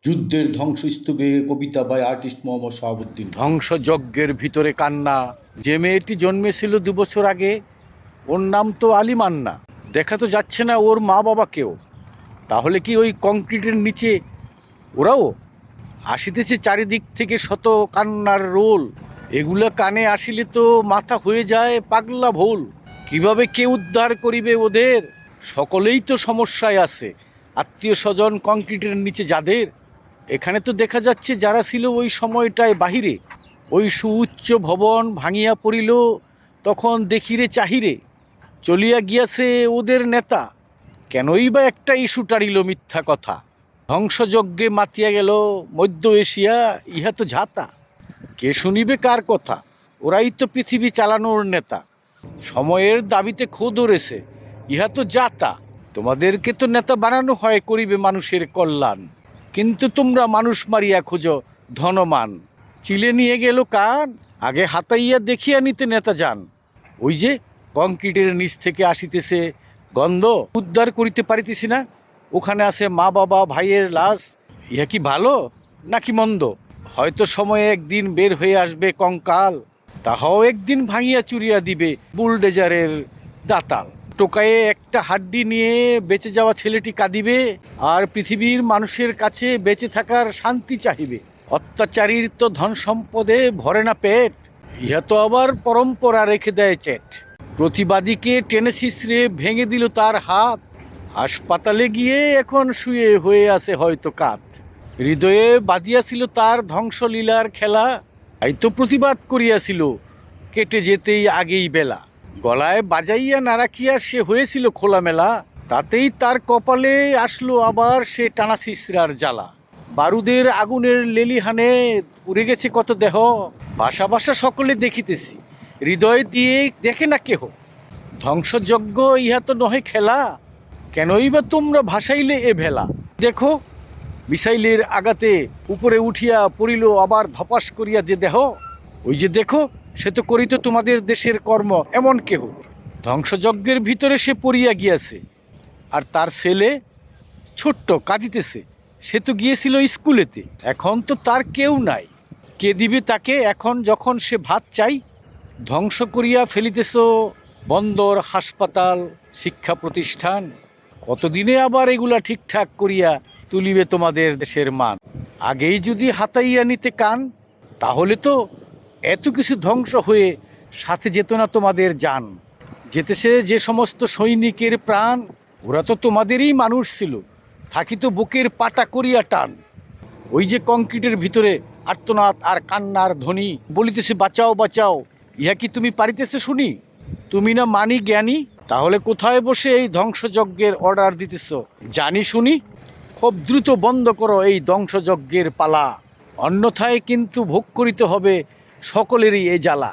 যুদ্ধের ধ্বংসস্তূপে কবিতা by artist Mohammad Shahabuddin. ধ্বংসযজ্ঞের ভিতরে কান্না। যে মেয়েটি জন্মেছিল 2 বছর আগে, ওর নাম তো আলিমান্না। দেখা তো যাচ্ছে না ওর মা বাবাকেও। তাহলে কি ওই কংক্রিটের নিচে ওরাও? আসিতেছে চারিদিক থেকে শত কান্নার রোল। এগুলা কানে আসিলে তো মাথা হয়ে যায় পাগলা ভোল। কিভাবে কে উদ্ধার করিবে ওদের? সকলেই তো সমস্যায় আছে। আত্মীয় স্বজন কংক্রিটের নিচে যাদের। এখানে তো দেখা যাচ্ছে যারা ছিল ওই সময়টায় বাহিরে। ওই সুউচ্চ ভবন ভাঙিয়া পড়িল, তখন দেখিরে চাহিরে। চলিয়া গিয়াছে ওদের নেতা, কেনই বা একটা ইস্যু টাড়িল মিথ্যা কথা। ধ্বংসযজ্ঞে মাতিয়া গেল মধ্য এশিয়া, ইহা তো ঝাতা। কে শুনিবে কার কথা? ওরাই তো পৃথিবী চালানোর নেতা। সময়ের দাবিতে খোদ ধরেছে, ইহা তো জাতা। তোমাদেরকে তো নেতা বানানো হয় করিবে মানুষের কল্যাণ, কিন্তু তোমরা মানুষ মারিয়া খোঁজো ধনমান। চিলে নিয়ে গেল কান, আগে হাতাইয়া দেখিয়া নিতে নেতা যান। ওই যে কংক্রিটের নিচ থেকে আসিতেছে গন্ধ, উদ্ধার করিতে পারিতেছি না। ওখানে আছে মা বাবা ভাইয়ের লাশ। ইহা কি ভালো নাকি মন্দ? হয়তো সময়ে একদিন বের হয়ে আসবে কঙ্কাল, তাহাও একদিন ভাঙিয়া চুরিয়া দিবে বুলডেজারের দাতাল। টোকায়ে একটা হাড্ডি নিয়ে বেঁচে যাওয়া ছেলেটি কাঁদিবে, আর পৃথিবীর মানুষের কাছে বেঁচে থাকার শান্তি চাহিবে। অত্যাচারীর তো ধন সম্পদে ভরে না পেট, ইহা তো আবার পরম্পরা রেখে দেয় চেট। প্রতিবাদীকে টেনে শিশ্রে ভেঙে দিল তার হাত, হাসপাতালে গিয়ে এখন শুয়ে হয়ে আছে হয়তো কাত। হৃদয়ে বাঁধিয়াছিল তার ধ্বংসলীলার খেলা, তাই তো প্রতিবাদ করিয়াছিল কেটে যেতেই আগেই বেলা। গলায় বাজাইয়া না রাখিয়া সে হয়েছিল খোলামেলা, তাতেই তার কপালে আসলো আবার সে টানা শিশ্রার জ্বালা। বারুদের আগুনের লেলিহানে উড়ে গেছে কত দেহ, ভাষা ভাষা সকলে দেখিতেছি, হৃদয় দিয়ে দেখে না কেহ। ধ্বংসযজ্ঞ ইহা তো নহে খেলা, কেনই বা তোমরা ভাসাইলে এ ভেলা? দেখো মিসাইলের আঘাতে উপরে উঠিয়া পড়িল আবার ধপাস করিয়া যে দেহ। ওই যে দেখো, সে তো করিত তোমাদের দেশের কর্ম এমন কেহ। ধ্বংসযজ্ঞের ভিতরে সে পড়িয়া গিয়াছে, আর তার ছেলে ছোট্ট কাঁদিতেছে। সে তো গিয়েছিল স্কুলেতে, এখন তো তার কেউ নাই। কে দিবে তাকে এখন যখন সে ভাত চাই? ধ্বংস করিয়া ফেলিতেছ বন্দর, হাসপাতাল, শিক্ষা প্রতিষ্ঠান। কতদিনে আবার এগুলা ঠিকঠাক করিয়া তুলিবে তোমাদের দেশের মান? আগেই যদি হাতাইয়া নিতে কান, তাহলে তো এত কিছু ধ্বংস হয়ে সাথে যেত না তোমাদের জান। যেতেছে যে সমস্ত সৈনিকের প্রাণ, ওরা তো তোমাদেরই মানুষ ছিল, থাকিত বুকের পাটা করিয়া টান। ওই যে কংক্রিটের ভিতরে আর্তনাদ আর কান্নার ধ্বনি, বলিতেছে বাঁচাও বাঁচাও। ইহা কি তুমি পারিতেছে শুনি? তুমি না মানি জ্ঞানী, তাহলে কোথায় বসে এই ধ্বংসযজ্ঞের অর্ডার দিতেছ? জানি শুনি, খুব দ্রুত বন্ধ করো এই ধ্বংসযজ্ঞের পালা, অন্যথায় কিন্তু ভোগ করিতে হবে সকলেরই এ জ্বালা।